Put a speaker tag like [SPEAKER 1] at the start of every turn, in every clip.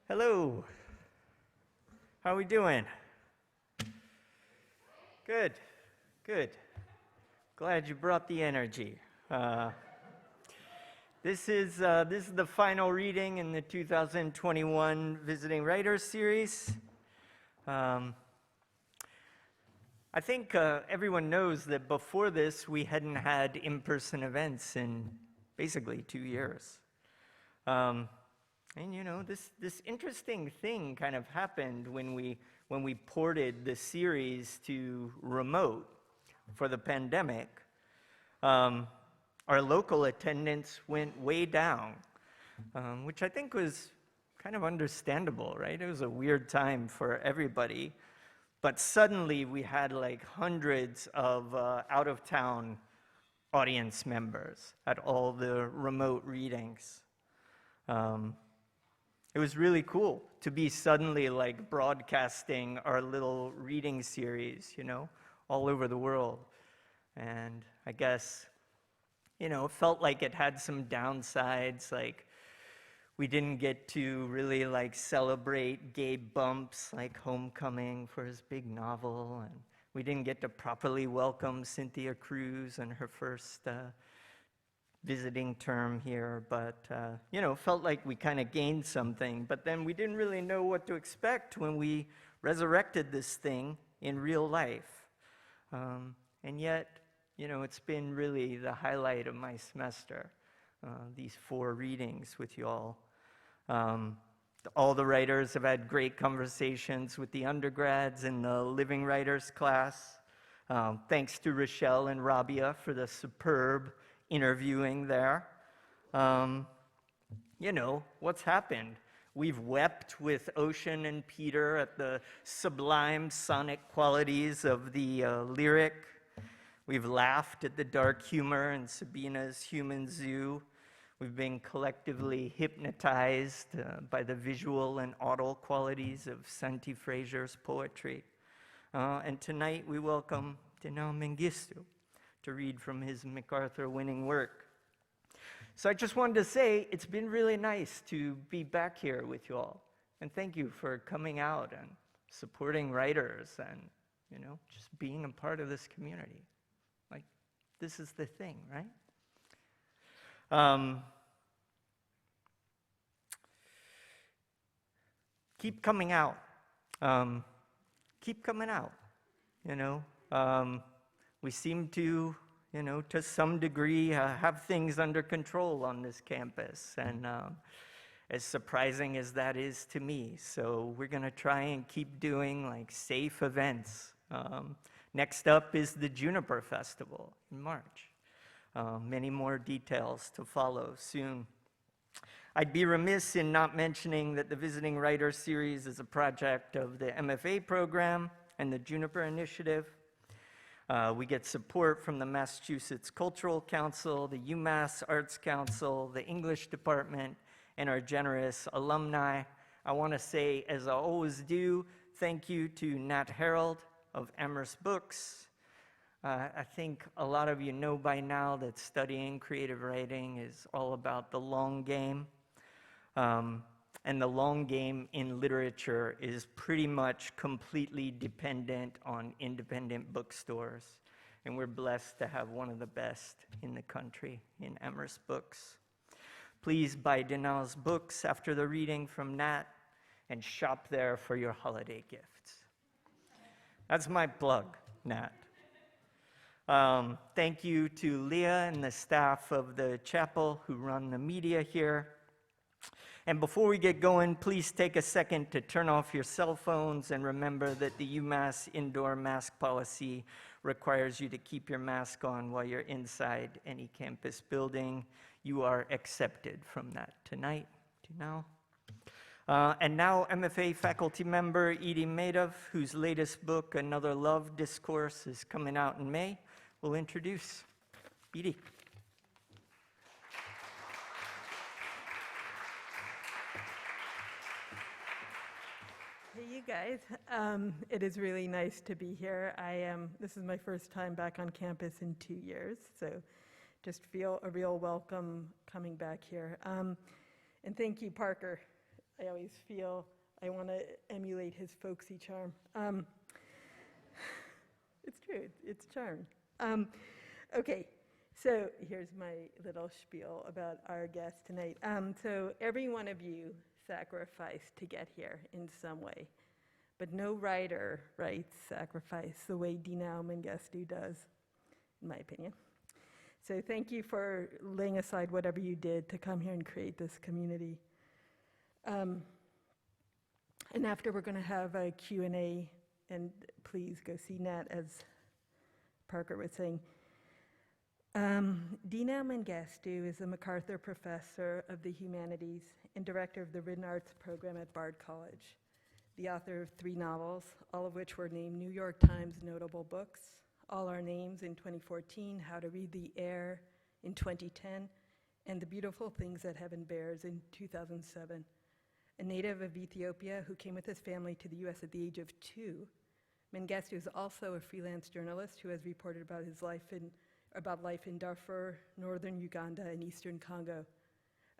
[SPEAKER 1] Hello. How are we doing? Good, good. Glad you brought the energy. This is the final reading in the 2021 Visiting Writers Series. I think everyone knows that before this we hadn't had in-person events in basically 2 years. And you know, this interesting thing kind of happened when we ported the series to remote for the pandemic. Our local attendance went way down, which I think was kind of understandable, right? It was a weird time for everybody, but suddenly we had like hundreds of out-of-town audience members at all the remote readings. It was really cool to be suddenly like broadcasting our little reading series, you know, all over the world. And I guess, you know, it felt like it had some downsides, like we didn't get to really like celebrate Gabe Bump's like homecoming for his big novel, and we didn't get to properly welcome Cynthia Cruz and her first visiting term here, but you know, felt like we kind of gained something, but then we didn't really know what to expect when we resurrected this thing in real life. And yet, you know, it's been really the highlight of my semester, these 4 readings with you all. All the writers have had great conversations with the undergrads in the Living Writers class. Thanks to Rochelle and Rabia for the superb interviewing there. You know, what's happened? We've wept with Ocean and Peter at the sublime sonic qualities of the lyric. We've laughed at the dark humor in Sabina's Human Zoo. We've been collectively hypnotized by the visual and aural qualities of Santi Fraser's poetry. And tonight we welcome Dinaw Mengestu to read from his MacArthur winning work. So I just wanted to say it's been really nice to be back here with you all. And thank you for coming out and supporting writers and, you know, just being a part of this community. Like, this is the thing, right? Keep coming out. Keep coming out, you know. We seem to, you know, to some degree have things under control on this campus, and as surprising as that is to me. So we're gonna try and keep doing like safe events. Next up is the Juniper Festival in March. Many more details to follow soon. I'd be remiss in not mentioning that the Visiting Writers Series is a project of the MFA program and the Juniper Initiative. We get support from the Massachusetts Cultural Council, the UMass Arts Council, the English Department, and our generous alumni. I want to say, as I always do, thank you to Nat Harold of Amherst Books. I think a lot of you know by now that studying creative writing is all about the long game. And the long game in literature is pretty much completely dependent on independent bookstores. And we're blessed to have one of the best in the country in Amherst Books. Please buy Dinaw's books after the reading from Nat and shop there for your holiday gifts. That's my plug, Nat. Thank you to Leah and the staff of the chapel who run the media here. And before we get going, please take a second to turn off your cell phones and remember that the UMass indoor mask policy requires you to keep your mask on while you're inside any campus building. You are accepted from that tonight. Do you know? And now MFA faculty member Edie Madoff, whose latest book, Another Love Discourse, is coming out in May, will introduce Edie.
[SPEAKER 2] Hey, you guys. It is really nice to be here. This is my first time back on campus in 2 years, so just feel a real welcome coming back here. And thank you, Parker. I always feel I want to emulate his folksy charm. It's true, it's charm. Okay, so here's my little spiel about our guest tonight. So every one of you sacrificed to get here in some way, but no writer writes sacrifice the way Dinaw Mengestu does, in my opinion. So thank you for laying aside whatever you did to come here and create this community. And after, we're going to have a Q&A, and please go see Nat, as Parker was saying. Dinaw Mengestu is a MacArthur Professor of the Humanities and Director of the Written Arts Program at Bard College, the author of 3 novels, all of which were named New York Times notable books, All Our Names in 2014, How to Read the Air in 2010, and The Beautiful Things That Heaven Bears in 2007. A native of Ethiopia who came with his family to the US at the age of 2, Mengestu is also a freelance journalist who has reported about life in Darfur, northern Uganda, and eastern Congo.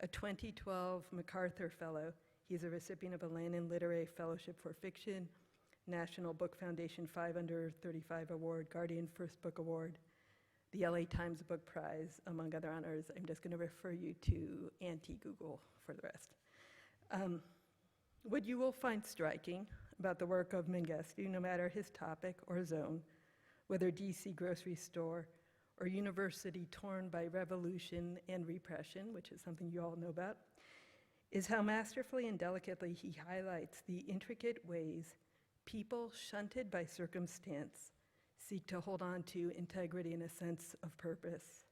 [SPEAKER 2] A 2012 MacArthur Fellow, he is a recipient of a Lannan Literary Fellowship for Fiction, National Book Foundation 5 Under 35 Award, Guardian First Book Award, the LA Times Book Prize, among other honors. I'm just going to refer you to anti-Google for the rest. What you will find striking about the work of Mengestu, no matter his topic or zone, whether DC grocery store or university torn by revolution and repression, which is something you all know about, is how masterfully and delicately he highlights the intricate ways people shunted by circumstance seek to hold on to integrity and a sense of purpose.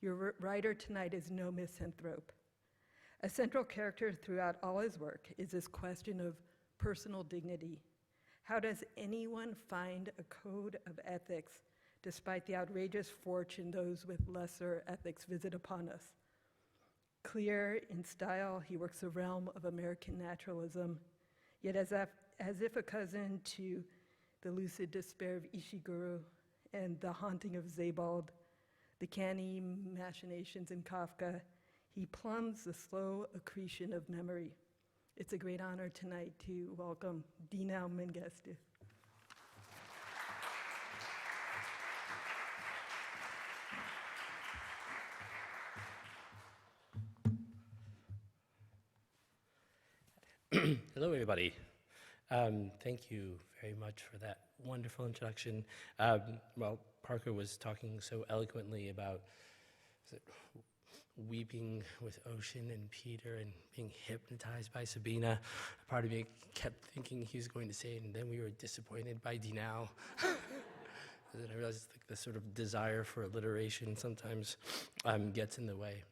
[SPEAKER 2] Your writer tonight is no misanthrope. A central character throughout all his work is this question of personal dignity. How does anyone find a code of ethics despite the outrageous fortune those with lesser ethics visit upon us? Clear in style, he works the realm of American naturalism, yet as if a cousin to the lucid despair of Ishiguro and the haunting of Sebald, the canny machinations in Kafka, he plumbs the slow accretion of memory. It's a great honor tonight to welcome Dinaw Mengestu.
[SPEAKER 3] Hello, everybody. Thank you very much for that wonderful introduction. Well, Parker was talking so eloquently about weeping with Ocean and Peter and being hypnotized by Sabina. Part of me kept thinking he was going to say, and then we were disappointed by Dinaw. And then I realized the sort of desire for alliteration sometimes gets in the way.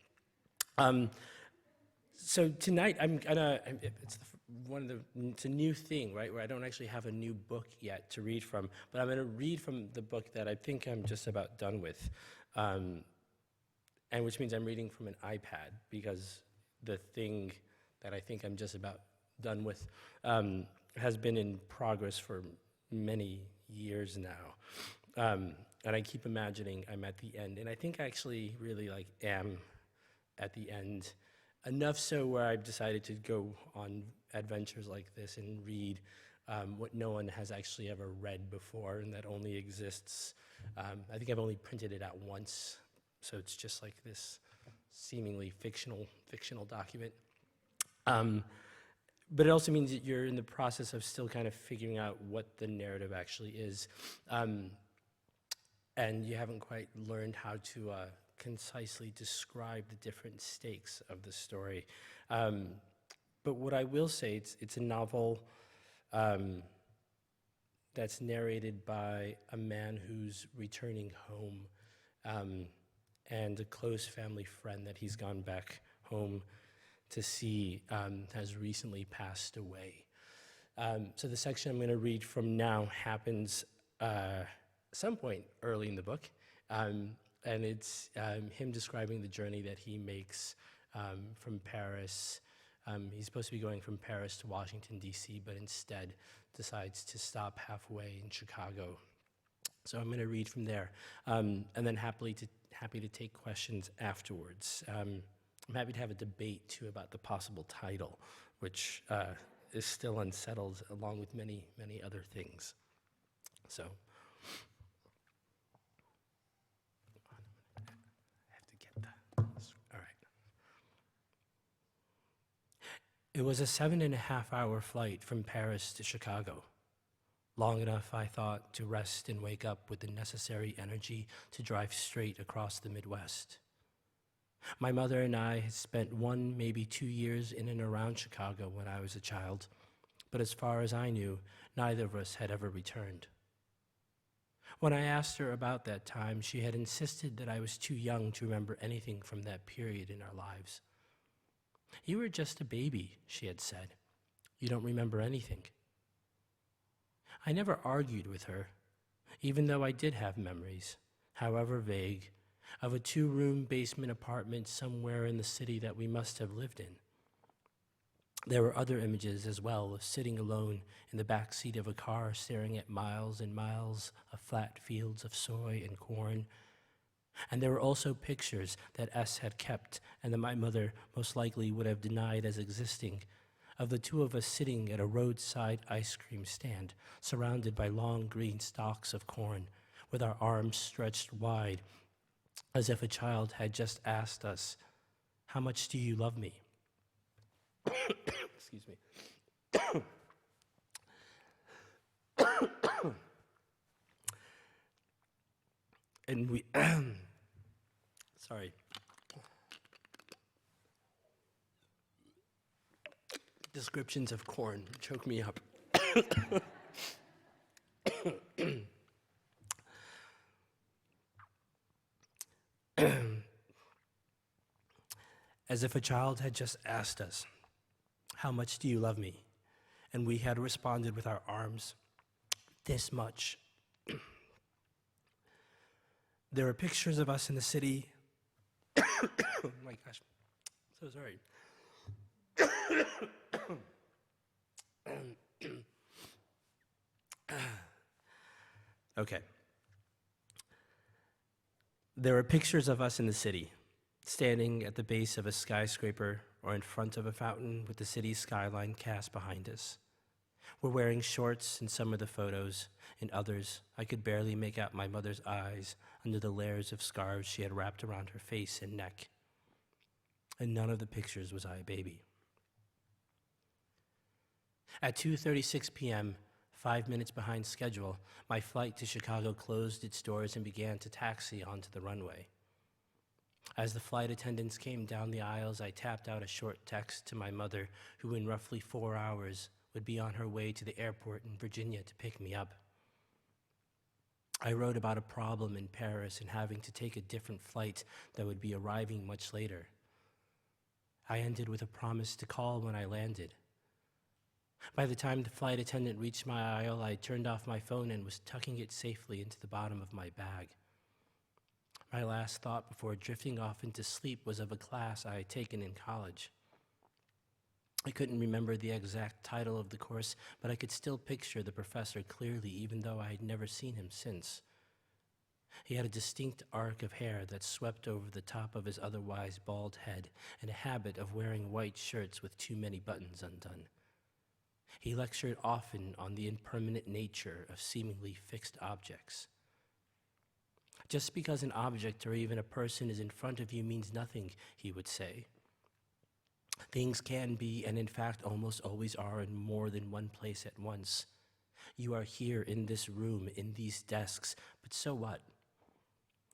[SPEAKER 3] So tonight it's a new thing, right, where I don't actually have a new book yet to read from, but I'm going to read from the book that I think I'm just about done with. And which means I'm reading from an iPad, because the thing that I think I'm just about done with has been in progress for many years now. And I keep imagining I'm at the end. And I think I actually really am at the end. Enough so where I've decided to go on adventures like this and read what no one has actually ever read before, and that only exists. I think I've only printed it out once. So it's just like this seemingly fictional document. But it also means that you're in the process of still kind of figuring out what the narrative actually is. And you haven't quite learned how to concisely describe the different stakes of the story. But what I will say, it's a novel that's narrated by a man who's returning home, and a close family friend that he's gone back home to see has recently passed away. So the section I'm going to read from now happens some point early in the book, and it's him describing the journey that he makes from Paris. He's supposed to be going from Paris to Washington, D.C., but instead decides to stop halfway in Chicago. So I'm going to read from there, and then happy to take questions afterwards. I'm happy to have a debate, too, about the possible title, which is still unsettled, along with many, many other things. So, I have to get that. All right. It was a 7.5-hour flight from Paris to Chicago. Long enough, I thought, to rest and wake up with the necessary energy to drive straight across the Midwest. My mother and I had spent 1, maybe 2 years in and around Chicago when I was a child, but as far as I knew, neither of us had ever returned. When I asked her about that time, she had insisted that I was too young to remember anything from that period in our lives. "You were just a baby," she had said. "You don't remember anything." I never argued with her, even though I did have memories, however vague, of a 2-room basement apartment somewhere in the city that we must have lived in. There were other images as well of sitting alone in the back seat of a car staring at miles and miles of flat fields of soy and corn. And there were also pictures that S had kept and that my mother most likely would have denied as existing, of the two of us sitting at a roadside ice cream stand, surrounded by long green stalks of corn, with our arms stretched wide, as if a child had just asked us, "How much do you love me?" Excuse me. And we, sorry. Descriptions of corn choke me up. As if a child had just asked us, "How much do you love me?" And we had responded with our arms, "This much." There are pictures of us in the city. Oh my gosh, so sorry. Okay. There are pictures of us in the city, standing at the base of a skyscraper or in front of a fountain with the city's skyline cast behind us. We're wearing shorts in some of the photos. In others, I could barely make out my mother's eyes under the layers of scarves she had wrapped around her face and neck. In none of the pictures was I a baby. At 2:36 p.m., 5 minutes behind schedule, my flight to Chicago closed its doors and began to taxi onto the runway. As the flight attendants came down the aisles, I tapped out a short text to my mother, who in roughly 4 hours would be on her way to the airport in Virginia to pick me up. I wrote about a problem in Paris and having to take a different flight that would be arriving much later. I ended with a promise to call when I landed. By the time the flight attendant reached my aisle, I turned off my phone and was tucking it safely into the bottom of my bag. My last thought before drifting off into sleep was of a class I had taken in college. I couldn't remember the exact title of the course, but I could still picture the professor clearly, even though I had never seen him since. He had a distinct arc of hair that swept over the top of his otherwise bald head, and a habit of wearing white shirts with too many buttons undone. He lectured often on the impermanent nature of seemingly fixed objects. Just because an object or even a person is in front of you means nothing, he would say. Things can be, and in fact almost always are, in more than one place at once. You are here in this room, in these desks, but so what?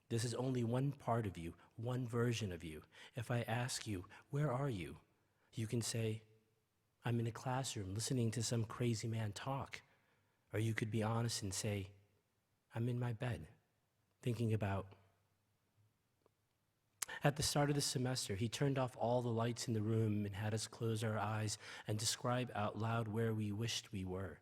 [SPEAKER 3] This is only one part of you, one version of you. If I ask you, where are you? You can say, I'm in a classroom listening to some crazy man talk. Or you could be honest and say, I'm in my bed, thinking about. At the start of the semester, he turned off all the lights in the room and had us close our eyes and describe out loud where we wished we were.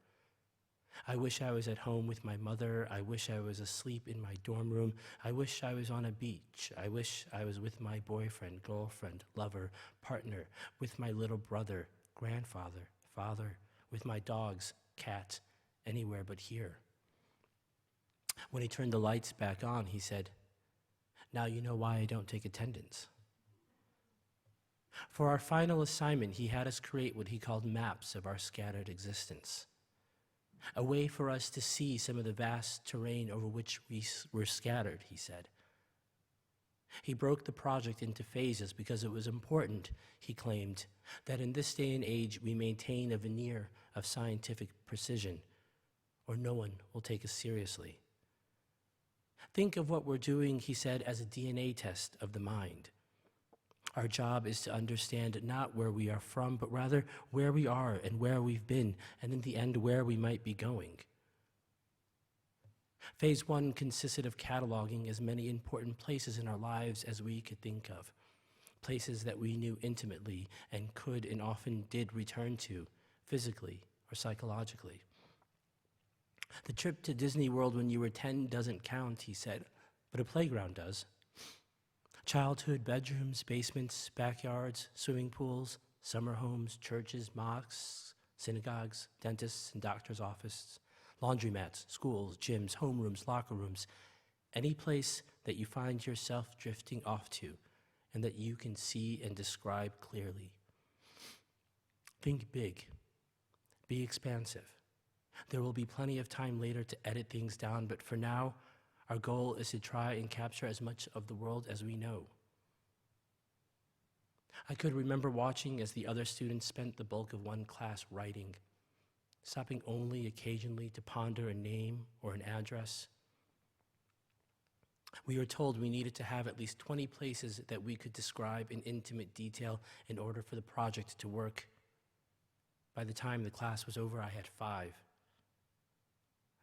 [SPEAKER 3] I wish I was at home with my mother. I wish I was asleep in my dorm room. I wish I was on a beach. I wish I was with my boyfriend, girlfriend, lover, partner, with my little brother, grandfather, father, with my dogs, cat, anywhere but here. When he turned the lights back on, he said, now you know why I don't take attendance. For our final assignment, he had us create what he called maps of our scattered existence, a way for us to see some of the vast terrain over which we were scattered, he said. He broke the project into phases because it was important, he claimed, that in this day and age we maintain a veneer of scientific precision, or no one will take us seriously. Think of what we're doing, he said, as a DNA test of the mind. Our job is to understand not where we are from, but rather where we are and where we've been, and in the end, where we might be going. Phase 1 consisted of cataloging as many important places in our lives as we could think of, places that we knew intimately and could and often did return to, physically or psychologically. The trip to Disney World when you were 10 doesn't count, he said, but a playground does. Childhood bedrooms, basements, backyards, swimming pools, summer homes, churches, mosques, synagogues, dentists and doctors' offices, laundromats, schools, gyms, homerooms, locker rooms, any place that you find yourself drifting off to and that you can see and describe clearly. Think big. Be expansive. There will be plenty of time later to edit things down, but for now, our goal is to try and capture as much of the world as we know. I could remember watching as the other students spent the bulk of one class writing, stopping only occasionally to ponder a name or an address. We were told we needed to have at least 20 places that we could describe in intimate detail in order for the project to work. By the time the class was over, I had 5.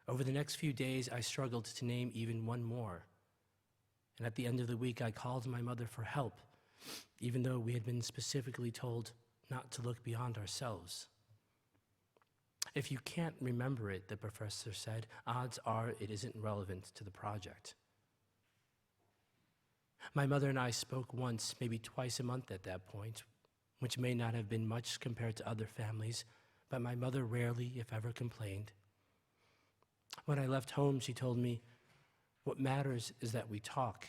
[SPEAKER 3] Over the next few days, I struggled to name even one more. And at the end of the week, I called my mother for help, even though we had been specifically told not to look beyond ourselves. If you can't remember it, the professor said, odds are it isn't relevant to the project. My mother and I spoke once, maybe twice a month at that point, which may not have been much compared to other families, but my mother rarely, if ever, complained. When I left home, she told me, what matters is that we talk.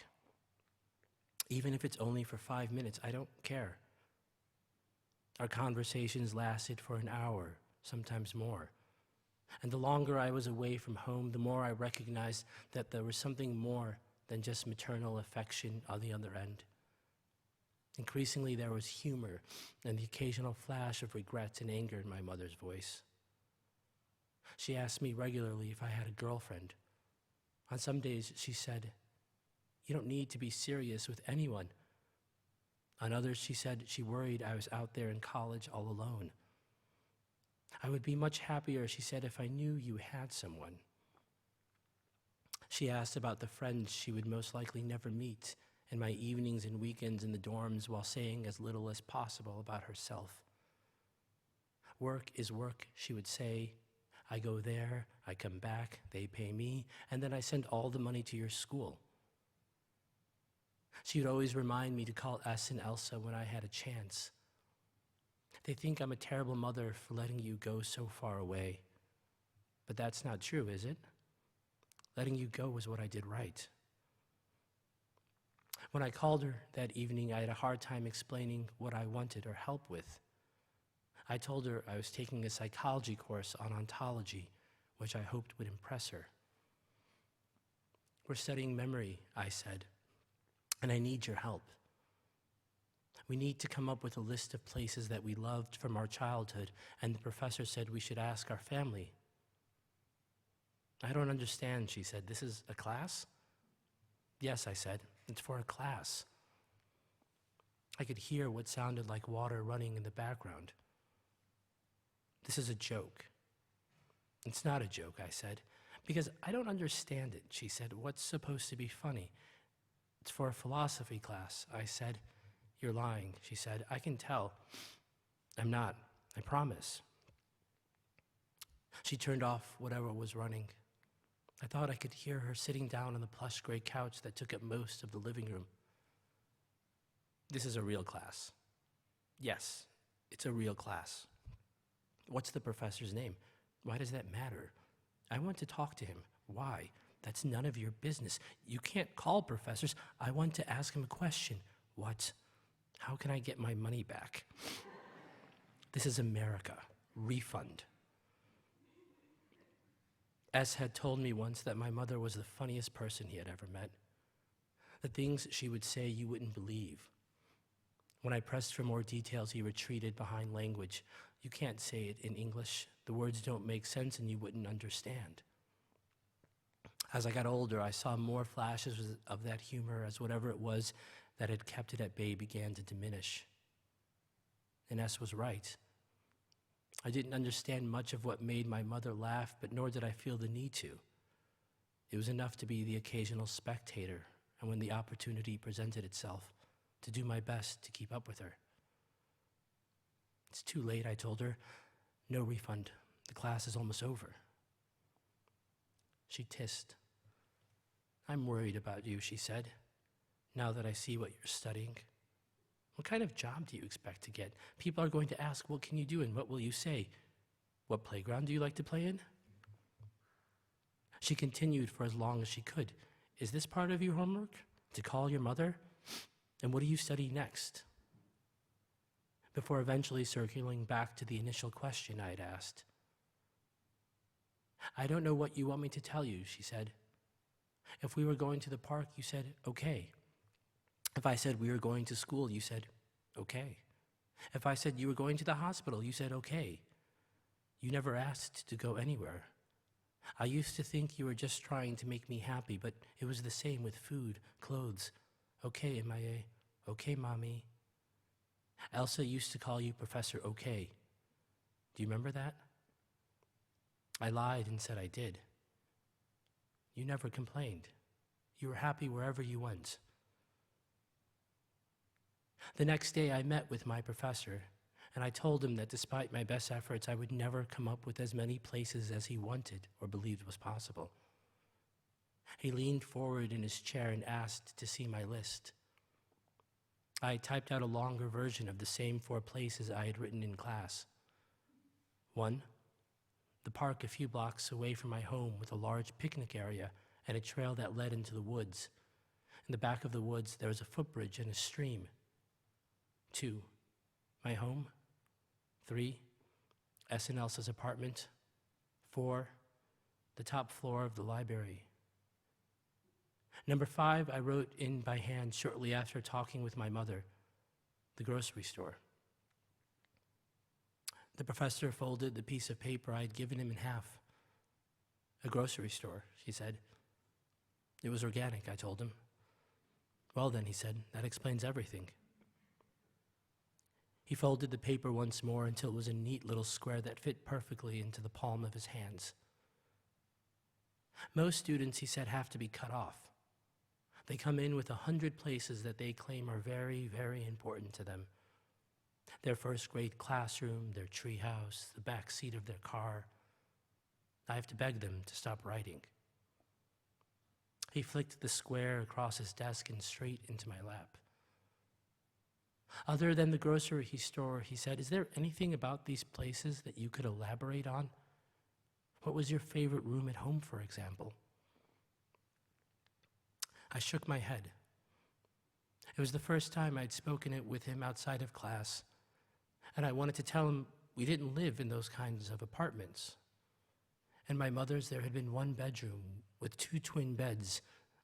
[SPEAKER 3] Even if it's only for 5 minutes, I don't care. Our conversations lasted for an hour, sometimes more. And the longer I was away from home, the more I recognized that there was something more than just maternal affection on the other end. Increasingly, there was humor and the occasional flash of regret and anger in my mother's voice. She asked me regularly if I had a girlfriend. On some days, she said, you don't need to be serious with anyone. On others, she said she worried I was out there in college all alone. I would be much happier, she said, if I knew you had someone. She asked about the friends she would most likely never meet and my evenings and weekends in the dorms while saying as little as possible about herself. Work is work, she would say. I go there, I come back, they pay me, and then I send all the money to your school. She would always remind me to call S and Elsa when I had a chance. They think I'm a terrible mother for letting you go so far away. But that's not true, is it? Letting you go was what I did right. When I called her that evening, I had a hard time explaining what I wanted her help with. I told her I was taking a psychology course on ontology, which I hoped would impress her. We're studying memory, I said, and I need your help. We need to come up with a list of places that we loved from our childhood, and the professor said we should ask our family. I don't understand, she said. This is a class? Yes, I said. It's for a class. I could hear what sounded like water running in the background. This is a joke. It's not a joke, I said, because I don't understand it, she said. What's supposed to be funny? It's for a philosophy class, I said. You're lying, she said. I can tell. I'm not, I promise. She turned off whatever was running. I thought I could hear her sitting down on the plush gray couch that took up most of the living room. This is a real class. Yes, it's a real class. What's the professor's name? Why does that matter? I want to talk to him. Why? That's none of your business. You can't call professors. I want to ask him a question. What? How can I get my money back? This is America. Refund. S had told me once that my mother was the funniest person he had ever met. The things she would say you wouldn't believe. When I pressed for more details, he retreated behind language. You can't say it in English. The words don't make sense and you wouldn't understand. As I got older, I saw more flashes of that humor as whatever it was that had kept it at bay began to diminish. And S was right. I didn't understand much of what made my mother laugh, but nor did I feel the need to. It was enough to be the occasional spectator, and when the opportunity presented itself, to do my best to keep up with her. It's too late, I told her. No refund. The class is almost over. She tissed. I'm worried about you, she said, now that I see what you're studying. What kind of job do you expect to get? People are going to ask, what can you do and what will you say? What playground do you like to play in? She continued for as long as she could. Is this part of your homework? To call your mother? And what do you study next? Before eventually circling back to the initial question I had asked. I don't know what you want me to tell you, she said. If we were going to the park, you said, okay. If I said we were going to school, you said, okay. If I said you were going to the hospital, you said, okay. You never asked to go anywhere. I used to think you were just trying to make me happy, but it was the same with food, clothes. Okay, MIA. Okay, Mommy. Elsa used to call you Professor Okay. Do you remember that? I lied and said I did. You never complained. You were happy wherever you went. The next day I met with my professor, and I told him that despite my best efforts, I would never come up with as many places as he wanted or believed was possible. He leaned forward in his chair and asked to see my list. I typed out a longer version of the same 4 places I had written in class. 1, the park a few blocks away from my home with a large picnic area and a trail that led into the woods. In the back of the woods, there was a footbridge and a stream. 2, my home. 3, S and Elsa's apartment. 4, the top floor of the library. Number 5, I wrote in by hand shortly after talking with my mother, the grocery store. The professor folded the piece of paper I had given him in half. A grocery store, she said. It was organic, I told him. Well then, he said, that explains everything. He folded the paper once more until it was a neat little square that fit perfectly into the palm of his hands. Most students, he said, have to be cut off. They come in with 100 places that they claim are very, very important to them. Their first grade classroom, their treehouse, the back seat of their car. I have to beg them to stop writing. He flicked the square across his desk and straight into my lap. Other than the grocery store, he said, is there anything about these places that you could elaborate on? What was your favorite room at home, for example? I shook my head. It was the first time I'd spoken it with him outside of class, and I wanted to tell him we didn't live in those kinds of apartments. In my mother's, there had been 1 bedroom with 2 twin beds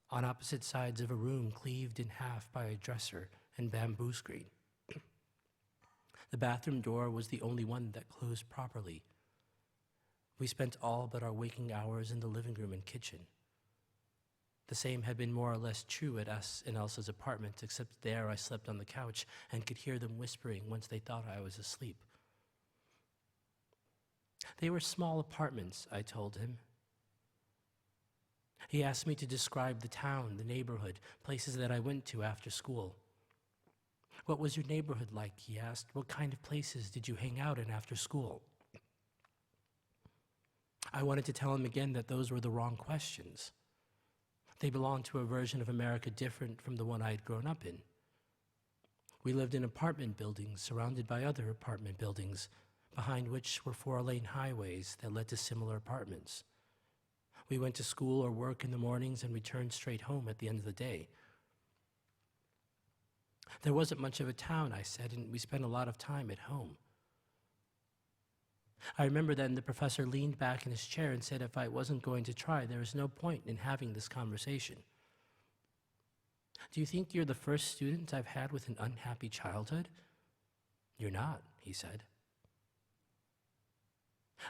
[SPEAKER 3] on opposite sides of a room cleaved in half by a dresser and bamboo screen. The bathroom door was the only one that closed properly. We spent all but our waking hours in the living room and kitchen. The same had been more or less true at us in Elsa's apartment, except there I slept on the couch and could hear them whispering once they thought I was asleep. They were small apartments, I told him. He asked me to describe the town, the neighborhood, places that I went to after school. What was your neighborhood like, he asked. What kind of places did you hang out in after school? I wanted to tell him again that those were the wrong questions. They belonged to a version of America different from the one I had grown up in. We lived in apartment buildings surrounded by other apartment buildings, behind which were 4-lane highways that led to similar apartments. We went to school or work in the mornings and returned straight home at the end of the day. There wasn't much of a town, I said, and we spent a lot of time at home. I remember then the professor leaned back in his chair and said if I wasn't going to try, there was no point in having this conversation. Do you think you're the first student I've had with an unhappy childhood? You're not, he said.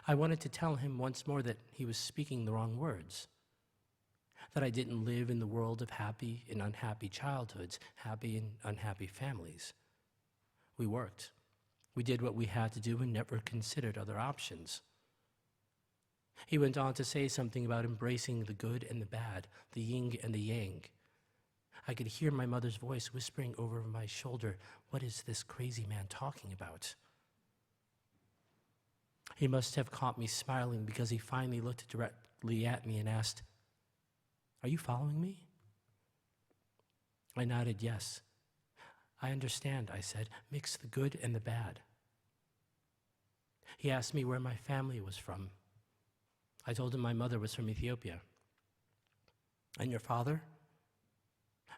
[SPEAKER 3] I wanted to tell him once more that he was speaking the wrong words, that I didn't live in the world of happy and unhappy childhoods, happy and unhappy families. We worked. We did what we had to do and never considered other options. He went on to say something about embracing the good and the bad, the yin and the yang. I could hear my mother's voice whispering over my shoulder, "What is this crazy man talking about?" He must have caught me smiling because he finally looked directly at me and asked, "Are you following me?" I nodded yes. "I understand," I said. "Mix the good and the bad." He asked me where my family was from. I told him my mother was from Ethiopia. "And your father?"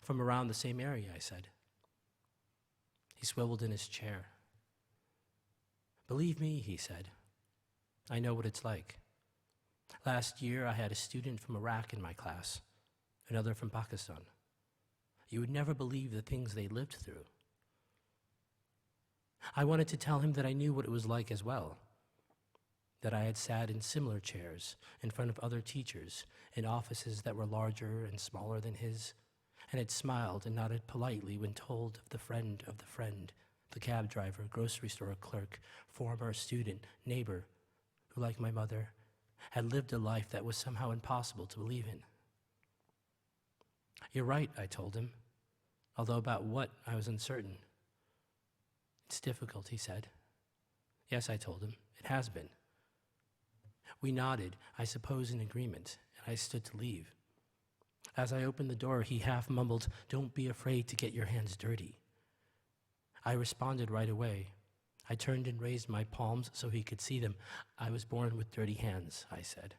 [SPEAKER 3] "From around the same area," I said. He swiveled in his chair. "Believe me," he said, "I know what it's like. Last year, I had a student from Iraq in my class, another from Pakistan. You would never believe the things they lived through." I wanted to tell him that I knew what it was like as well, that I had sat in similar chairs in front of other teachers in offices that were larger and smaller than his, and had smiled and nodded politely when told of the friend, the cab driver, grocery store clerk, former student, neighbor, who, like my mother, had lived a life that was somehow impossible to believe in. "You're right," I told him, although about what I was uncertain. "It's difficult," he said. "Yes," I told him, "it has been." We nodded, I suppose in agreement, and I stood to leave. As I opened the door, he half mumbled, "Don't be afraid to get your hands dirty." I responded right away. I turned and raised my palms so he could see them. "I was born with dirty hands," I said.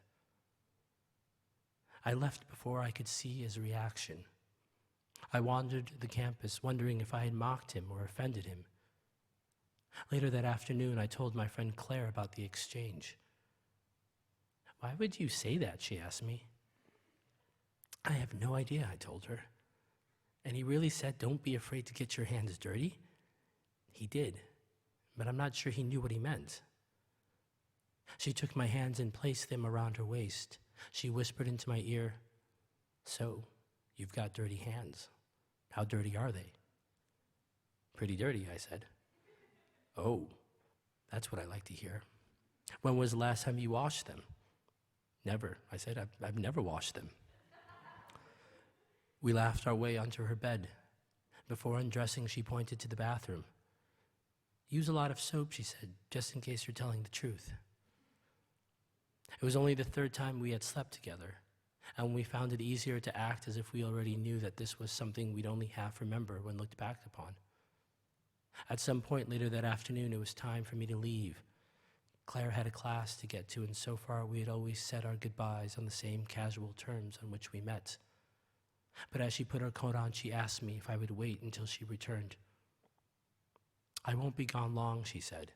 [SPEAKER 3] I left before I could see his reaction. I wandered the campus, wondering if I had mocked him or offended him. Later that afternoon, I told my friend Claire about the exchange. "Why would you say that?" she asked me. "I have no idea," I told her. "And he really said, 'Don't be afraid to get your hands dirty'?" "He did, but I'm not sure he knew what he meant." She took my hands and placed them around her waist. She whispered into my ear, "So, you've got dirty hands. How dirty are they?" "Pretty dirty," I said. "Oh, that's what I like to hear. When was the last time you washed them?" "Never," I said. I've never washed them." We laughed our way onto her bed. Before undressing, she pointed to the bathroom. "Use a lot of soap," she said, "just in case you're telling the truth." It was only the third time we had slept together, and we found it easier to act as if we already knew that this was something we'd only half remember when looked back upon. At some point later that afternoon, it was time for me to leave. Claire had a class to get to, and so far we had always said our goodbyes on the same casual terms on which we met. But as she put her coat on, she asked me if I would wait until she returned. "I won't be gone long," she said.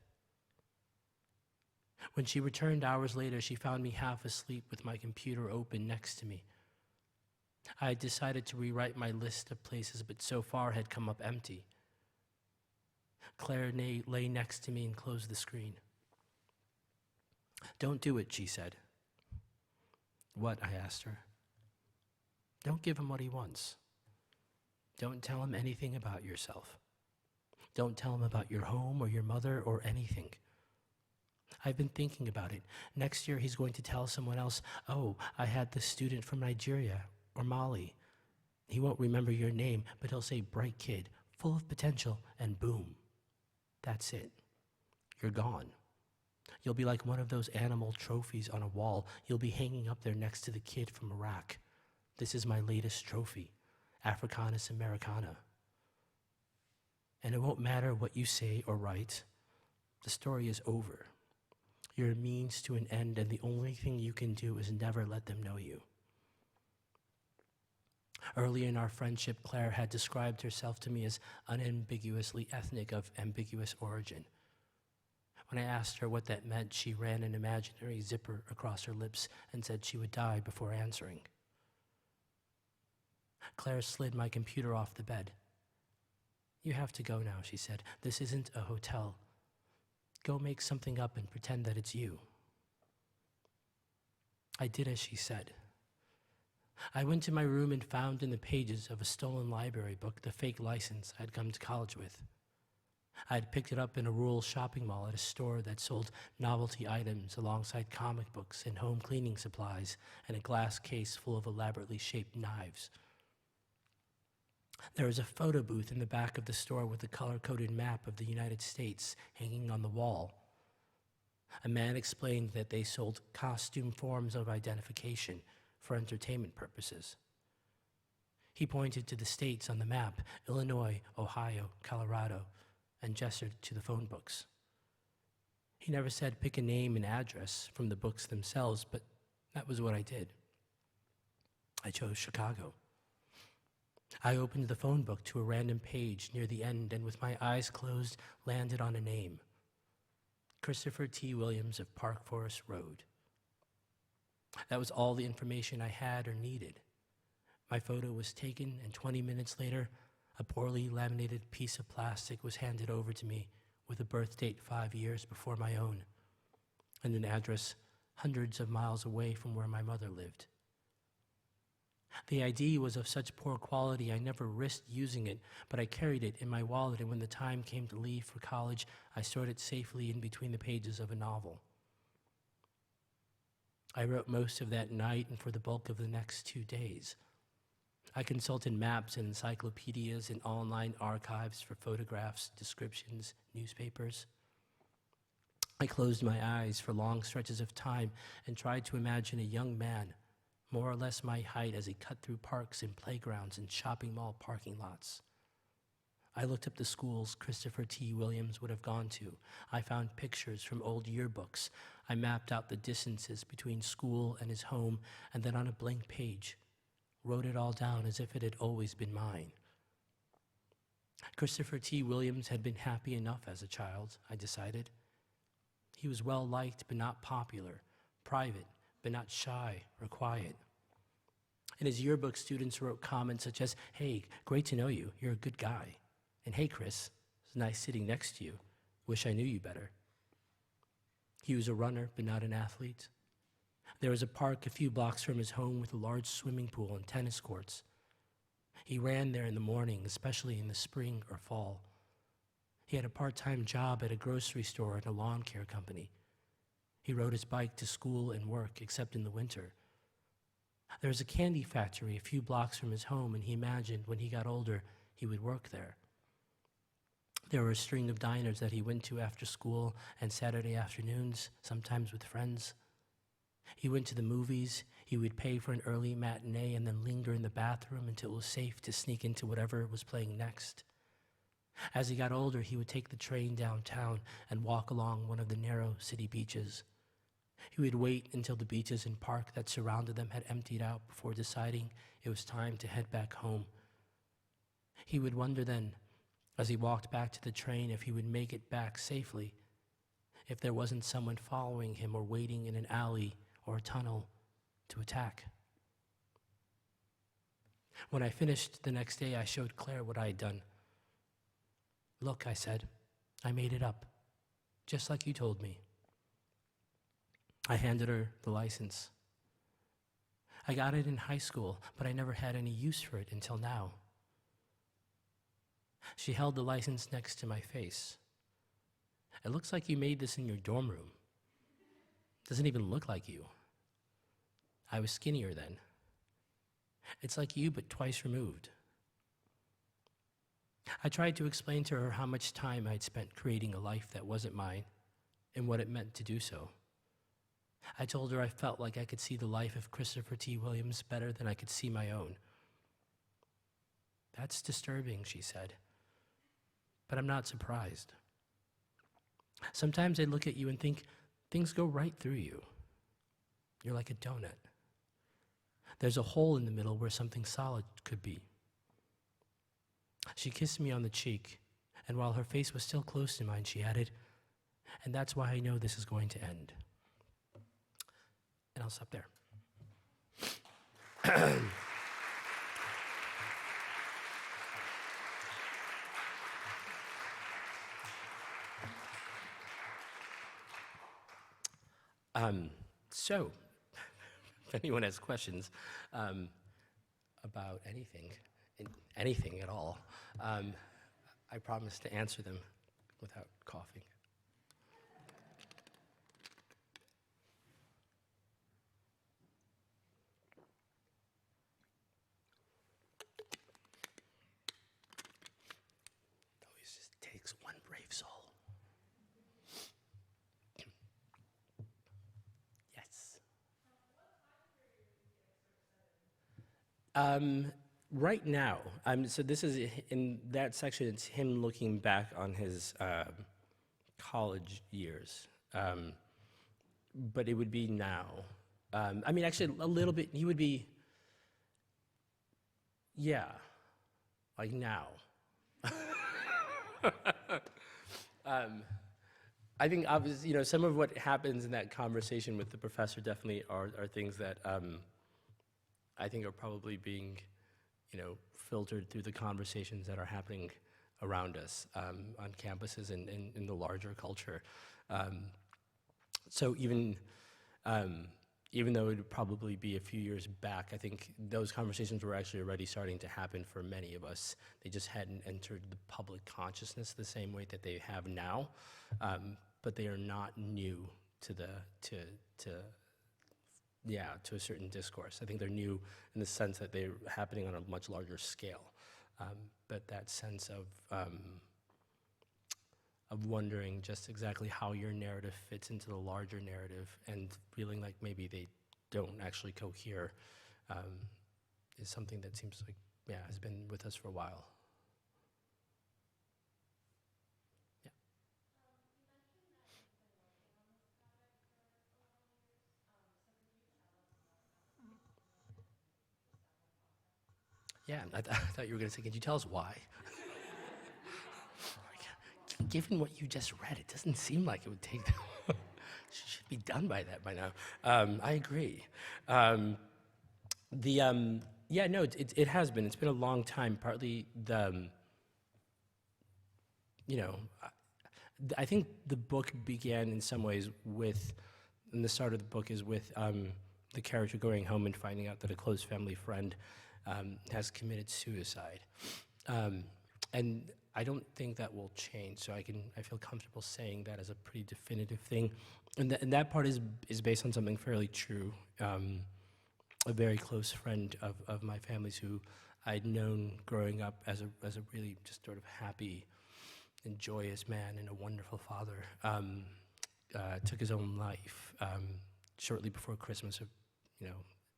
[SPEAKER 3] When she returned hours later, she found me half asleep with my computer open next to me. I had decided to rewrite my list of places, but so far had come up empty. Claire lay next to me and closed the screen. "Don't do it," she said. "What?" I asked her. "Don't give him what he wants. Don't tell him anything about yourself. Don't tell him about your home or your mother or anything. I've been thinking about it. Next year he's going to tell someone else, 'Oh, I had this student from Nigeria or Mali.' He won't remember your name, but he'll say, 'Bright kid, full of potential,' and boom. That's it. You're gone. You'll be like one of those animal trophies on a wall. You'll be hanging up there next to the kid from Iraq. 'This is my latest trophy, Africanus Americana.' And it won't matter what you say or write. The story is over. You're a means to an end, and the only thing you can do is never let them know you." Early in our friendship, Claire had described herself to me as unambiguously ethnic of ambiguous origin. When I asked her what that meant, she ran an imaginary zipper across her lips and said she would die before answering. Claire slid my computer off the bed. "You have to go now," she said. "This isn't a hotel. Go make something up and pretend that it's you." I did as she said. I went to my room and found in the pages of a stolen library book the fake license I'd come to college with. I had picked it up in a rural shopping mall at a store that sold novelty items alongside comic books and home cleaning supplies and a glass case full of elaborately shaped knives. There was a photo booth in the back of the store with a color-coded map of the United States hanging on the wall. A man explained that they sold costume forms of identification for entertainment purposes. He pointed to the states on the map, Illinois, Ohio, Colorado, and gestured to the phone books. He never said pick a name and address from the books themselves, but that was what I did. I chose Chicago. I opened the phone book to a random page near the end and with my eyes closed, landed on a name. Christopher T. Williams of Park Forest Road. That was all the information I had or needed. My photo was taken, and 20 minutes later, a poorly laminated piece of plastic was handed over to me with a birth date 5 years before my own, and an address hundreds of miles away from where my mother lived. The ID was of such poor quality I never risked using it, but I carried it in my wallet, and when the time came to leave for college, I stored it safely in between the pages of a novel. I wrote most of that night and for the bulk of the next 2 days. I consulted maps and encyclopedias and online archives for photographs, descriptions, newspapers. I closed my eyes for long stretches of time and tried to imagine a young man, more or less my height, as he cut through parks and playgrounds and shopping mall parking lots. I looked up the schools Christopher T. Williams would have gone to. I found pictures from old yearbooks. I mapped out the distances between school and his home, and then on a blank page, wrote it all down as if it had always been mine. Christopher T. Williams had been happy enough as a child, I decided. He was well-liked but not popular, private but not shy or quiet. In his yearbook, students wrote comments such as, "Hey, great to know you, you're a good guy." And "Hey, Chris, it's nice sitting next to you. Wish I knew you better." He was a runner, but not an athlete. There was a park a few blocks from his home with a large swimming pool and tennis courts. He ran there in the morning, especially in the spring or fall. He had a part-time job at a grocery store and a lawn care company. He rode his bike to school and work, except in the winter. There was a candy factory a few blocks from his home, and he imagined when he got older, he would work there. There were a string of diners that he went to after school and Saturday afternoons, sometimes with friends. He went to the movies. He would pay for an early matinee and then linger in the bathroom until it was safe to sneak into whatever was playing next. As he got older, he would take the train downtown and walk along one of the narrow city beaches. He would wait until the beaches and park that surrounded them had emptied out before deciding it was time to head back home. He would wonder then, as he walked back to the train, if he would make it back safely, if there wasn't someone following him or waiting in an alley or a tunnel to attack. When I finished the next day, I showed Claire what I had done. "Look," I said, "I made it up, just like you told me." I handed her the license. I got it in high school, but I never had any use for it until now. She held the license next to my face. "It looks like you made this in your dorm room. Doesn't even look like you." I was skinnier then. "It's like you, but twice removed." I tried to explain to her how much time I'd spent creating a life that wasn't mine and what it meant to do so. I told her I felt like I could see the life of Christopher T. Williams better than I could see my own. "That's disturbing," she said, "but I'm not surprised. Sometimes I look at you and think things go right through you. You're like a donut. There's a hole in the middle where something solid could be. She kissed me on the cheek, and while her face was still close to mine, she added, "And that's why I know this is going to end." And I'll stop there. So, if anyone has questions about anything at all, I promise to answer them without coughing. It always just takes one brave soul. Yes. Right now, so this is, in that section, it's him looking back on his college years. But it would be now. I mean, actually, a little bit, he would be, yeah, like now. I think, obviously, some of what happens in that conversation with the professor definitely are things that I think are probably being, filtered through the conversations that are happening around us on campuses and in the larger culture. So even though it would probably be a few years back, I think those conversations were actually already starting to happen for many of us. They just hadn't entered the public consciousness the same way that they have now, but they are not new to a certain discourse. I think they're new in the sense that they're happening on a much larger scale. But that sense of wondering just exactly how your narrative fits into the larger narrative and feeling like maybe they don't actually cohere is something that seems like, has been with us for a while. Yeah, I thought you were going to say, could you tell us why? Given what you just read, it doesn't seem like it would take that long. Should be done by now. I agree. It has been. It's been a long time. Partly I think the book began in some ways and the start of the book is with the character going home and finding out that a close family friend has committed suicide. And I don't think that will change, so I feel comfortable saying that as a pretty definitive thing. And that part is based on something fairly true. A very close friend of my family's who I'd known growing up as a really just sort of happy and joyous man and a wonderful father, took his own life shortly before Christmas of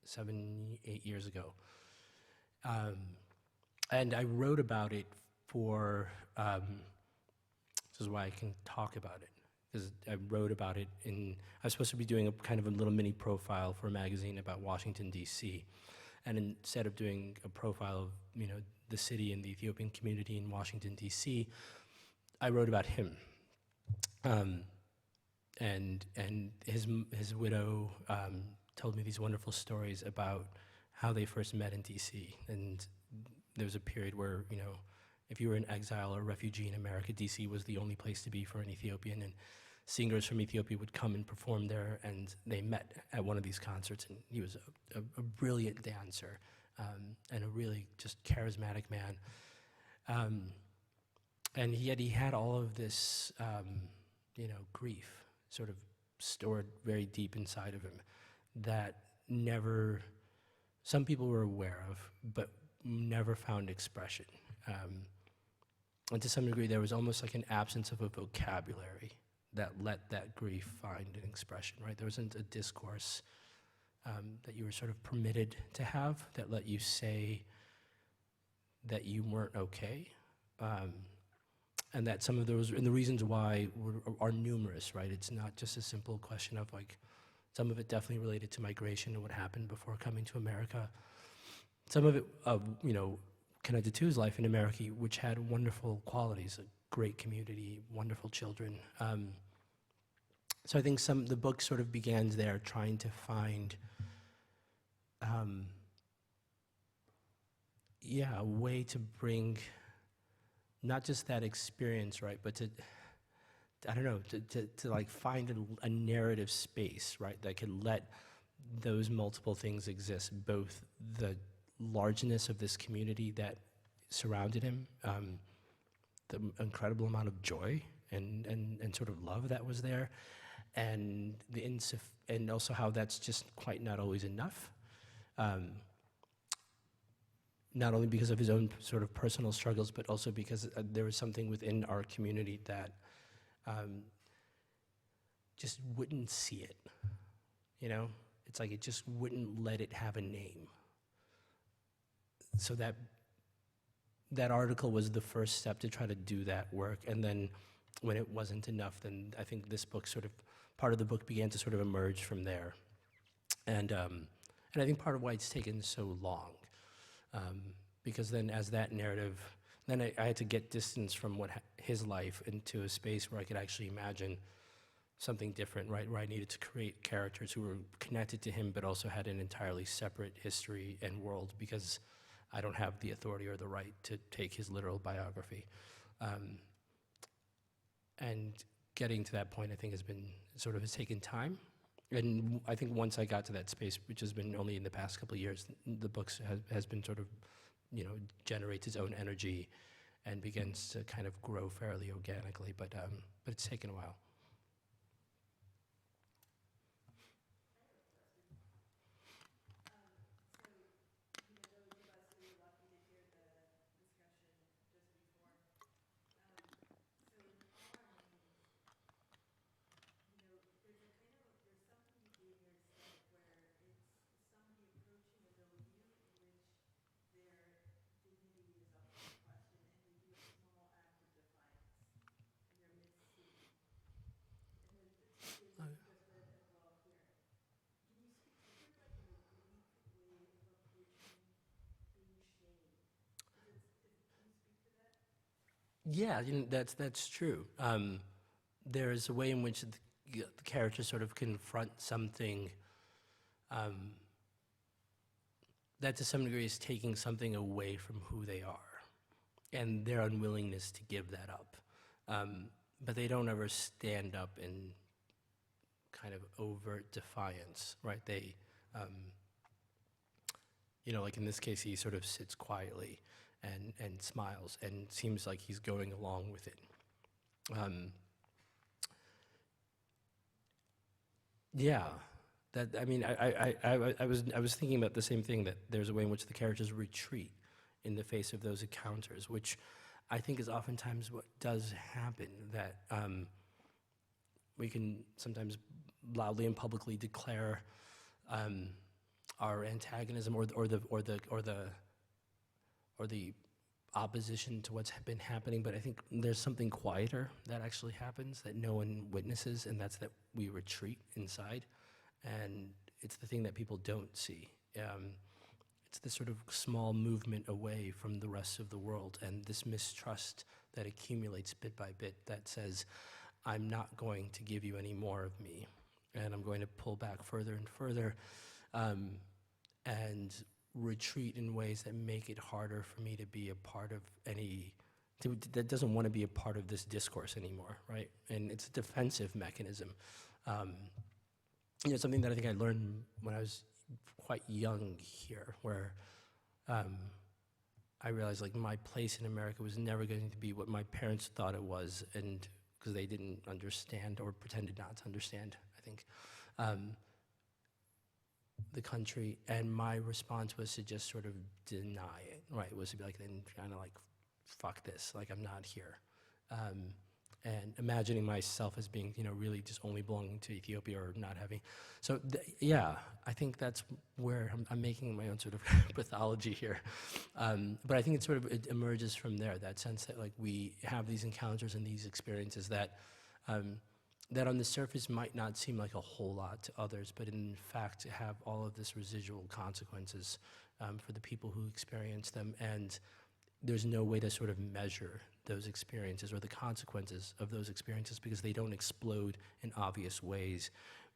[SPEAKER 3] 7-8 years ago. And I wrote about it this is why I can talk about it, because I wrote about it I was supposed to be doing a kind of a little mini profile for a magazine about Washington, D.C., and instead of doing a profile of, the city and the Ethiopian community in Washington, D.C., I wrote about him. And his widow told me these wonderful stories about how they first met in D.C., and there was a period where, if you were an exile or refugee in America, D.C. was the only place to be for an Ethiopian, and singers from Ethiopia would come and perform there, and they met at one of these concerts, and he was a brilliant dancer and a really just charismatic man. And yet he had all of this, grief sort of stored very deep inside of him that some people were aware of, but never found expression. And to some degree, there was almost like an absence of a vocabulary that let that grief find an expression, right? There wasn't a discourse that you were sort of permitted to have that let you say that you weren't okay. And that some of those, and the reasons why are numerous, right? It's not just a simple question of Some of it definitely related to migration and what happened before coming to America. Some of it, connected to his life in America, which had wonderful qualities, a great community, wonderful children. So I think the book sort of begins there, trying to find, a way to bring not just that experience, right, but to like find a narrative space, right, that could let those multiple things exist, both the largeness of this community that surrounded him, the incredible amount of joy and sort of love that was there, and and also how that's just quite not always enough. Not only because of his own sort of personal struggles, but also because there was something within our community that just wouldn't see it, It's like it just wouldn't let it have a name. So that article was the first step to try to do that work, and then when it wasn't enough, then I think this book part of the book began to sort of emerge from there. And I think part of why it's taken so long, because then as that narrative, then I had to get distance from his life into a space where I could actually imagine something different, right? Where I needed to create characters who were connected to him, but also had an entirely separate history and world, because I don't have the authority or the right to take his literal biography. And getting to that point, I think, has taken time. And I think once I got to that space, which has been only in the past couple of years, the book has been sort of, generates its own energy and begins to kind of grow fairly organically, but it's taken a while. Yeah, that's true. There's a way in which the characters sort of confront something that to some degree is taking something away from who they are, and their unwillingness to give that up. But they don't ever stand up in kind of overt defiance, right? They, like in this case, he sort of sits quietly and smiles and seems like he's going along with it. I was thinking about the same thing, that there's a way in which the characters retreat in the face of those encounters, which I think is oftentimes what does happen, that we can sometimes loudly and publicly declare our antagonism or the opposition to what's been happening, but I think there's something quieter that actually happens that no one witnesses, and that's that we retreat inside, and it's the thing that people don't see. It's this sort of small movement away from the rest of the world, and this mistrust that accumulates bit by bit that says, I'm not going to give you any more of me, and I'm going to pull back further and further, and retreat in ways that make it harder for me to be a part of that doesn't want to be a part of this discourse anymore, right? And it's a defensive mechanism. Something that I think I learned when I was quite young here, where I realized like my place in America was never going to be what my parents thought it was, and because they didn't understand or pretended not to understand, I think, the country, and my response was to just sort of deny it, right? It was to be like, then kind of like, fuck this, like I'm not here. And imagining myself as being, really just only belonging to Ethiopia or not having. So, I think that's where I'm making my own sort of pathology here. But I think it emerges from there, that sense that like we have these encounters and these experiences that that on the surface might not seem like a whole lot to others, but in fact have all of this residual consequences for the people who experience them. And there's no way to sort of measure those experiences or the consequences of those experiences because they don't explode in obvious ways,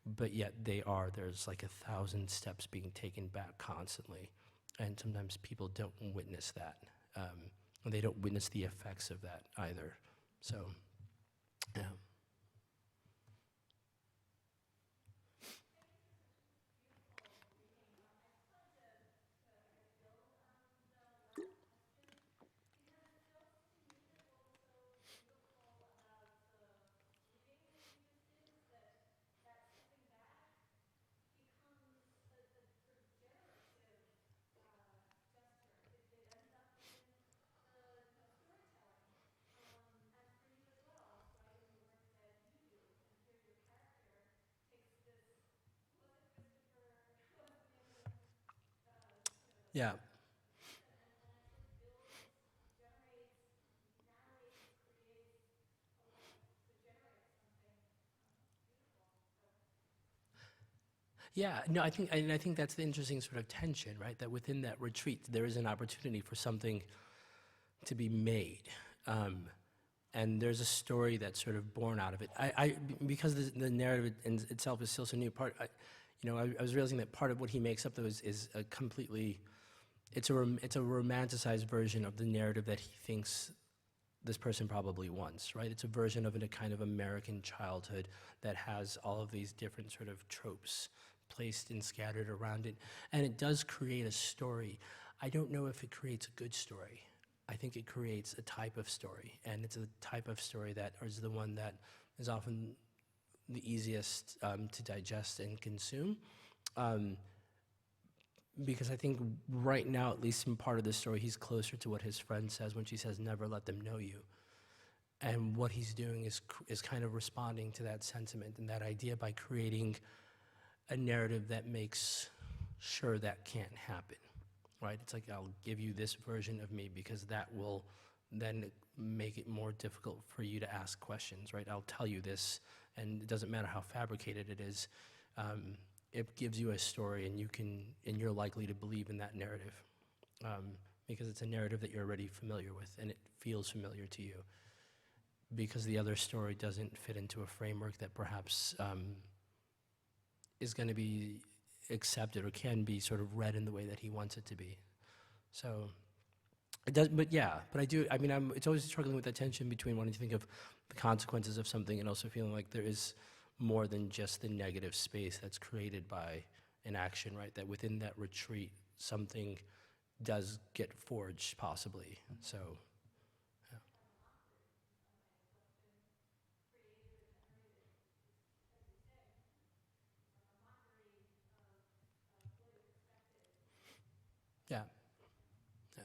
[SPEAKER 3] but yet there's like 1,000 steps being taken back constantly. And sometimes people don't witness that. And they don't witness the effects of that either. So, yeah. Yeah. Yeah, no, I think that's the interesting sort of tension, right? That within that retreat, there is an opportunity for something to be made. And there's a story that's sort of born out of it. Because the narrative in itself is still so new, I was realizing that part of what he makes up though is a completely, it's a romanticized version of the narrative that he thinks this person probably wants, right? It's a version of a kind of American childhood that has all of these different sort of tropes placed and scattered around it. And it does create a story. I don't know if it creates a good story. I think it creates a type of story, and it's a type of story that is the one that is often the easiest to digest and consume. Because I think right now, at least in part of the story, he's closer to what his friend says when she says, "Never let them know you." And what he's doing is kind of responding to that sentiment and that idea by creating a narrative that makes sure that can't happen, right? It's like, I'll give you this version of me because that will then make it more difficult for you to ask questions, right? I'll tell you this, and it doesn't matter how fabricated it is. It gives you a story, and you're likely to believe in that narrative because it's a narrative that you're already familiar with, and it feels familiar to you because the other story doesn't fit into a framework that perhaps is going to be accepted or can be sort of read in the way that he wants it to be. So it does, but it's always struggling with that tension between wanting to think of the consequences of something and also feeling like there is more than just the negative space that's created by an action, right? That within that retreat, something does get forged, possibly. So, yeah. Yeah. Yeah.